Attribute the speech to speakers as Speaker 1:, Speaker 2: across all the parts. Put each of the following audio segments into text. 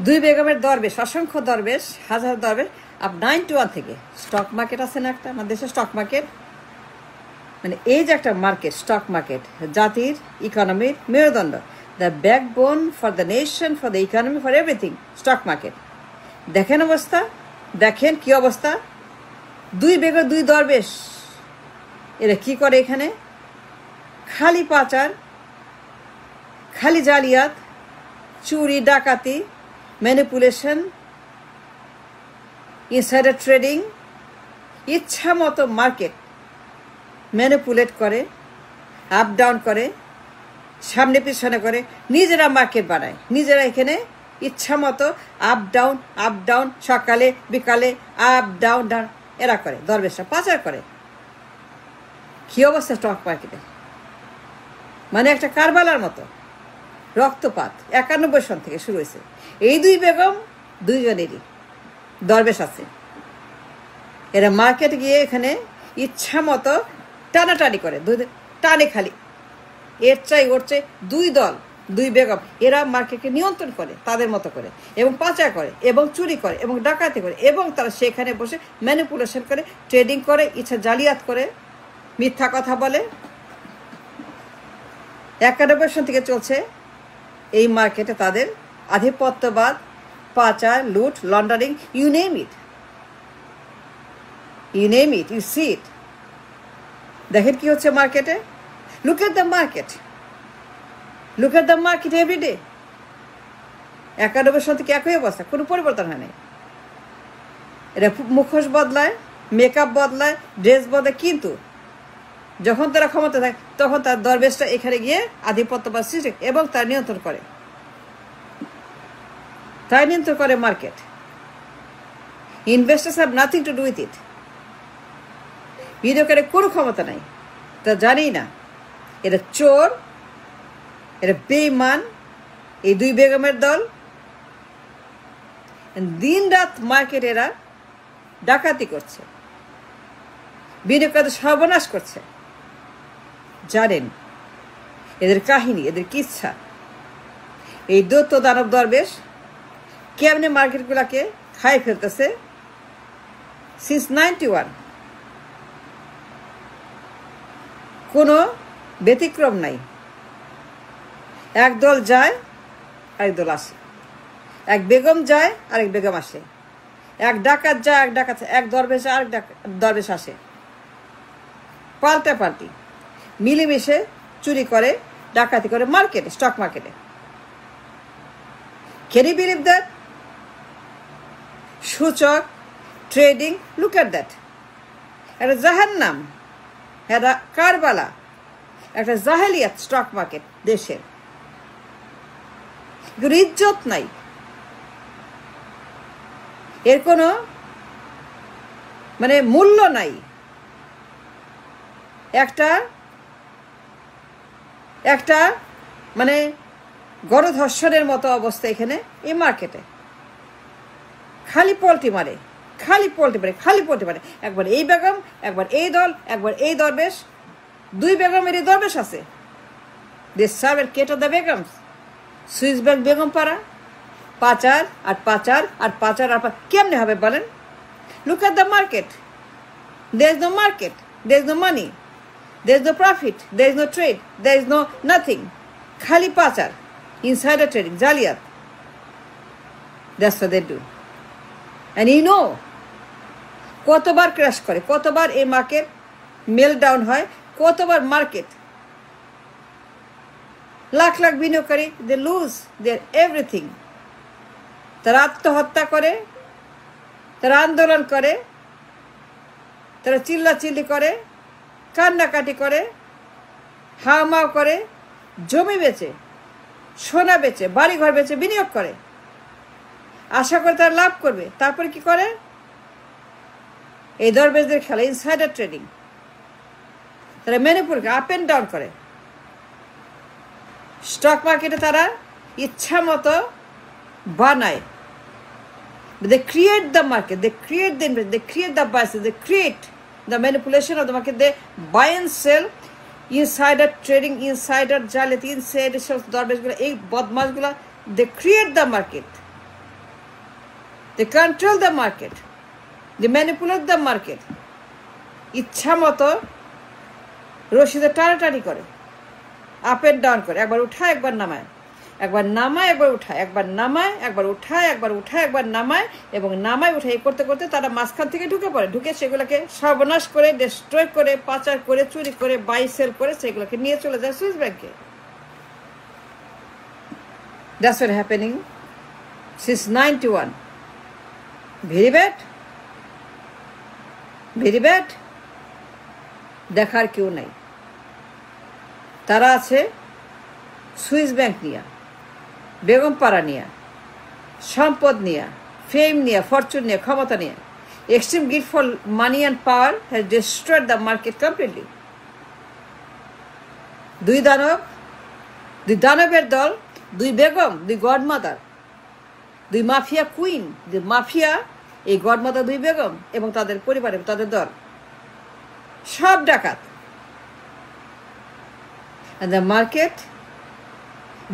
Speaker 1: দুই বেগমের দরবেশ, অসংখ্য দরবেশ, হাজার দরবেশ আপ 91 থেকে। স্টক মার্কেট আছে না একটা আমাদের দেশে, স্টক মার্কেট মানে এই যে একটা মার্কেট, স্টক মার্কেট জাতির ইকোনমির মেরুদণ্ড, the backbone for the nation, for the economy, for everything. Stock market দেখেন অবস্থা, দেখেন কি অবস্থা। দুই বেগম, দুই দরবেশ, এরা কি করে এখানে? খালি পাচার, খালি জালিয়াত, চুরি, ডাকাতি, ম্যানিপুলেশন, ইনসাইডার ট্রেডিং, ইচ্ছা মতো মার্কেট ম্যানিপুলেট করে, আপ ডাউন করে, সামনে পিছনে করে, নিজেরা মার্কেট বানায়, নিজেরা এখানে ইচ্ছা মতো আপ ডাউন, সকালে বিকালে আপ ডাউন ডাউন এরা করে, দরবেশরা পাচার করে। কি অবস্থা স্টক মার্কেটে? মানে একটা কারবালার মতো রক্তপাত 91 সন থেকে শুরু হয়েছে। এই দুই বেগম দুইজনেরই দরবেশ আছে, এরা মার্কেটে গিয়ে এখানে ইচ্ছা মতো টানাটানি করে, টানে খালি এর চাই ওর চাই। দুই দল, দুই বেগম, এরা মার্কেটকে নিয়ন্ত্রণ করে তাদের মতো করে, এবং পাচার করে, এবং চুরি করে, এবং ডাকাতি করে, এবং তারা সেখানে বসে ম্যানিপুলেশন করে, ট্রেডিং করে, ইচ্ছা জালিয়াত করে, মিথ্যা কথা বলে। 91 সন থেকে চলছে এই মার্কেটে তাদের আধিপত্যবাদ, পাচার, লুট, laundering, you name it, you see it. দেখেন কি হচ্ছে মার্কেটে। Look at the market everyday. 91 সন থেকে একই অবস্থা, কোনো পরিবর্তন হয় নাই। এরা মুখোশ বদলায়, মেকআপ বদলায়, ড্রেস বদলায়, কিন্তু যখন তারা ক্ষমতা থাকে তখন তার দরবেশটা এখানে গিয়ে আধিপত্যবাদ সৃষ্টি এবং তার নিয়ন্ত্রণ করে, market. Investors have nothing to do with it. বিনিয়োগকারী কোনো ক্ষমতা নাই, তা জানি না। এরা চোর, এরা বেঈমান, এই দুই বেগমের দল। দিন রাত মার্কেট এরা ডাকাতি করছে, বিনিয়োগকারীদের সর্বনাশ করছে। জানেন এদের কাহিনী, এদের কিচ্ছা। এই দৈত্য দানব দরবেশ কেমনে মার্কেটগুলোকে খাই ফেলতেছে। সিন্স 91 কোনো ব্যতিক্রম নাই। এক দল যায়, আরেক দল আসে, এক বেগম যায়, আরেক বেগম আসে, এক ডাকাত যায়, এক ডাকাত, এক দরবেশ যায়, আরেক দরবেশ আসে, পাল্টাপাল্টি মিলেমিশে চুরি করে, ডাকাতি করে মার্কেটে, স্টক মার্কেটে। Can you believe that? সূচক, ট্রেডিং, লুক এট দ্যাট। একটা জাহান্নাম, একটা কারবালা, একটা জাহেলিয়াত স্টক মার্কেট দেশের। কোনো ইজ্জত নাই, এর কোনো মানে মূল্য নাই। একটা মানে গণধর্ষণের মতো অবস্থা এখানে এই মার্কেটে। খালি পোল্ট্রি মারে, একবার এই বেগম, একবার এই দল, একবার এই দরবেশ। দুই বেগমের এই দরবেশ আছে। দেশ সার্ভের কেটো the Begums, Swiss bank Begum Para, পাচার আর পাচার আর পাচার আর কেমনে হবে বলেন? Look at the market. There is no market, there is no money, there is no profit, there is no trade, there is no nothing. খালি পাচার, insider trading, জালিয়াত। That's what they do. And you know, কতবার crash করে, কতবার এই market mail down হয়, কতবার market lakh lakh বিনিয়োগকারী they lose their everything. তারা আত্মহত্যা করে, তারা আন্দোলন করে, তারা চিল্লাচিল্লি করে, কান্নাকাটি করে, হাওমাও করে, জমি বেচে, সোনা বেচে, বাড়িঘর বেচে বিনিয়োগ করে, আশা করে তারা লাভ করবে। তারপরে কি করে? এই দরবেশদের খেলা, ইনসাইডার ট্রেডিং। তারা ম্যানিপুলেট, আপ এন্ড ডাউন করে। স্টক মার্কেটে তারা ইচ্ছা মতো বানায়। They create the market, they create the investment, they create the biases, they create the manipulation of the market. They buy and sell, insider trading, insider জালিয়াতি, insider দরবেশগুলো, এই বদমাশগুলো, they create the market. They control the market. They manipulate the market. ইচ্ছা মতো রশিদে টানাটানি করে, up and down করে, একবার উঠায় একবার নামায়, একবার নামায় একবার উঠায়, একবার নামায় একবার উঠায়, একবার উঠায় একবার নামায়, এবং নামায় উঠায় করতে করতে তারা মাঝখান থেকে ঢুকে পড়ে, ঢুকে সেগুলোকে সর্বনাশ করে, ডিস্ট্রয় করে, পাচার করে, চুরি করে, বাই সেল করে সেগুলোকে নিয়ে চলে যায় সুইস ব্যাংকে। That's what happening since 91. Very bad. Very bad. দেখার কেউ নাই। তারা আছে সুইস ব্যাংক নিয়ে, বেগম পাড়া নিয়ে, সম্পদ নিয়ে, ফেম নিয়ে, ফরচুন নিয়ে, ক্ষমতা নিয়ে। Extreme greed for money and power has destroyed the market completely. দুই দানবের দল, দুই বেগম, দুই গডমাদার, দুই মাফিয়া কুইন, দুই মাফিয়া, এই গডমাদার, দুই বেগম এবং তাদের পরিবার, তাদের দল সব ডাকাত। And the market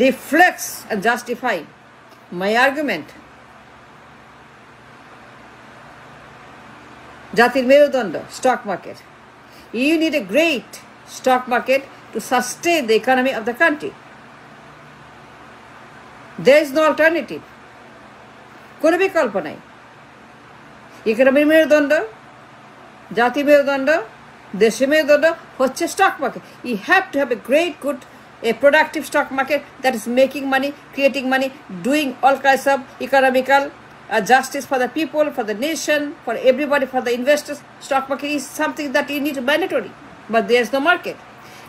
Speaker 1: reflects and justify my argument. জাতির মেরুদণ্ড, stock market. You need a great stock market to sustain the economy of the country. There is no alternative. কোনো বিকল্প নাই। ইকোনমির মেরুদণ্ড, জাতি মেরুদণ্ড, দেশের মেরুদণ্ড হচ্ছে stock market. You have to have a great, good, a productive stock market that is making money, creating money, doing all kinds of economical justice for the people, for the nation, for everybody, for the investors. Stock market is something that you need mandatory, but there is no market.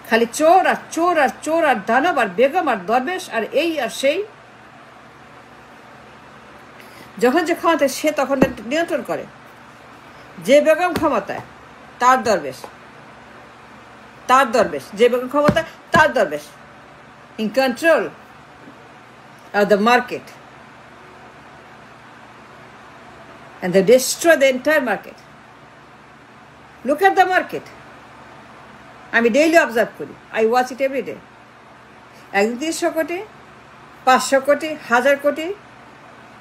Speaker 1: খালি চোর আর চোর আর চোর আর দানব আর বেগম আর দরবেশ আর এই আর সেই। যখন যে ক্ষমতায় সে তখন নিয়ন্ত্রণ করে। যে বেগম ক্ষমতায় তার দরবেশ, তার দরবেশ, যে বেগম ক্ষমতায় তার দরবেশ। In control of the market, and they destroy the entire market. Look at the market. আমি ডেইলি অবজার্ভ করি, I watch it every day. একদিন 300 কোটি, 500 কোটি, 1000 কোটি,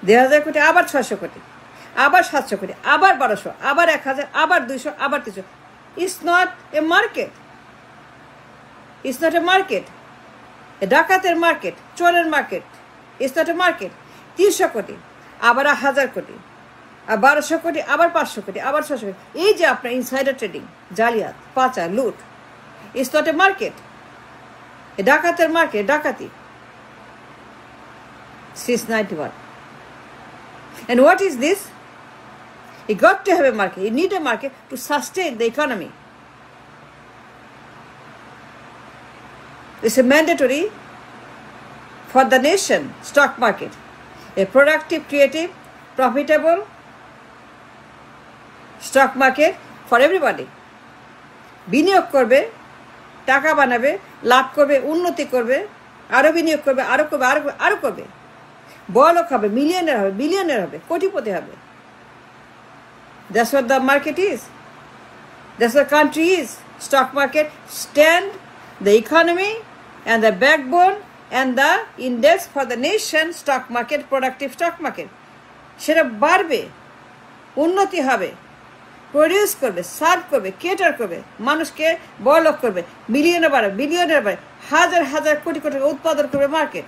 Speaker 1: 2000 কোটি, আবার 600 কোটি, আবার 700 কোটি, আবার 1200, আবার 1000, আবার 200, আবার 300. It's not a market. It's not a market. A ডাকাতের মার্কেট, চোরের market. It's not a market. 300 কোটি, আবার 1000 কোটি, আর 1200 কোটি, আবার 500 কোটি, আবার 600 কোটি। এই যে আপনার ইনসাইডার ট্রেডিং, জালিয়াত, পাচার, লুট। It's not a market. A ডাকাতের মার্কেট, ডাকাতি। Since 91. And what is this? You got to have a market. You need a market to sustain the economy. It's a mandatory for the nation, stock market. A productive, creative, profitable stock market for everybody. বিনিয়োগ করবে, টাকা বানাবে, লাভ করবে, উন্নতি করবে, আরো বিনিয়োগ করবে, আরো করবে, আরো করবে, বড়লোক হবে, মিলিয়নের হবে, বিলিয়নের হবে, কোটিপতি হবে। That's what the market is. That's what country is. Stock market stand the economy and the backbone and the index for the nation. Stock market, productive stock market. সেটা বাড়বে, উন্নতি হবে, প্রডিউস করবে, সার্ভ করবে, কেটার করবে, মানুষকে বড়লোক করবে, মিলিয়নে বাড়বে, বিলিয়নের বাড়বে, হাজার হাজার কোটি কোটি টাকা উৎপাদন করবে market.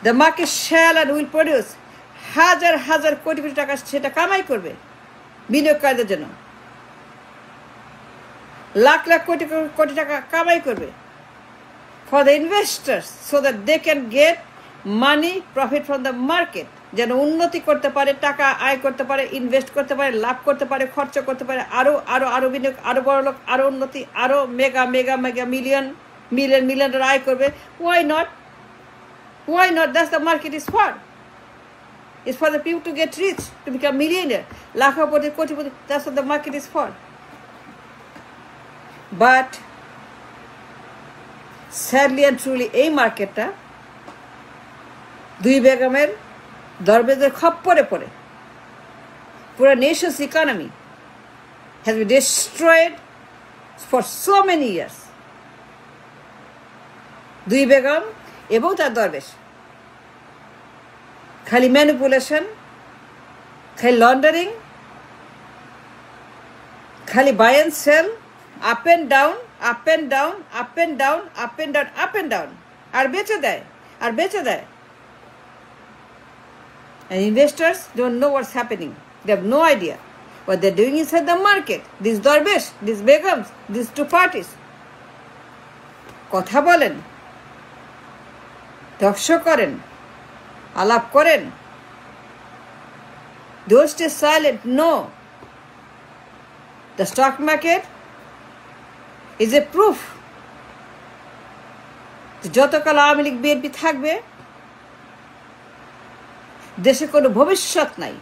Speaker 1: The market shall and will produce. হাজার হাজার কোটি কোটি টাকা সেটা কামাই করবে বিনিয়োগকারীদের জন্য, লাখ লাখ কোটি কোটি টাকা কামাই করবে for the investors, so that they can get money, profit from the market. যেন উন্নতি করতে পারে, টাকা আয় করতে পারে, ইনভেস্ট করতে পারে, লাভ করতে পারে, খরচ করতে পারে, আরো আরো আরো বিনিয়োগ, আরো বড় লোক, আরো উন্নতি, আরো মেগা মেগা মেগা মিলিয়ন আয় করবে। Why not? Why not? That's the market is for. It's for the people to get rich, to become millionaire. Lakhapati, kotipati, that's what the market is for. But sadly and truly, এই মার্কেটটা দুই বেগমের দরবেদের খপ্পরে পড়ে পুরো Nations economy has been destroyed for so many years. দুই বেগম এবং তার দরবেশ খালি ম্যানিপুলেশন, খালি লন্ডারিং, খালি buy and sell, up and down, up and down, up and down, up and down, up and down, আর বেচে দেয়, আর বেচে দেয়। And investors don't know what's happening. They have no idea what they're doing inside the market. These Darvish, these Begums, these two parties. কথা বলেন, দর্শ করেন, আলাপ করেন। Don't stay silent. No. The stock market is a proof. যতকাল Awami League BNP থাকবে দেশে কোনো ভবিষ্যৎ নাই,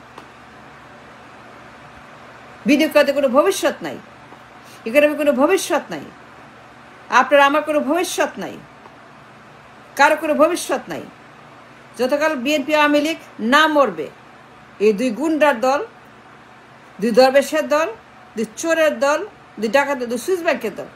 Speaker 1: বিনিয়োগ করতে কোনো ভবিষ্যৎ নাই, ইকোনমি কোনো ভবিষ্যৎ নাই, আপনার আমার কোনো ভবিষ্যৎ নাই, কারো কোনো ভবিষ্যৎ নাই। যতকাল বিএনপি আওয়ামী লীগ না মরবে, এই দুই গুন্ডার দল, দুই দরবেশের দল, দুই চোরের দল, দুই ডাকাতের, দুই সুইস ব্যাংকের দল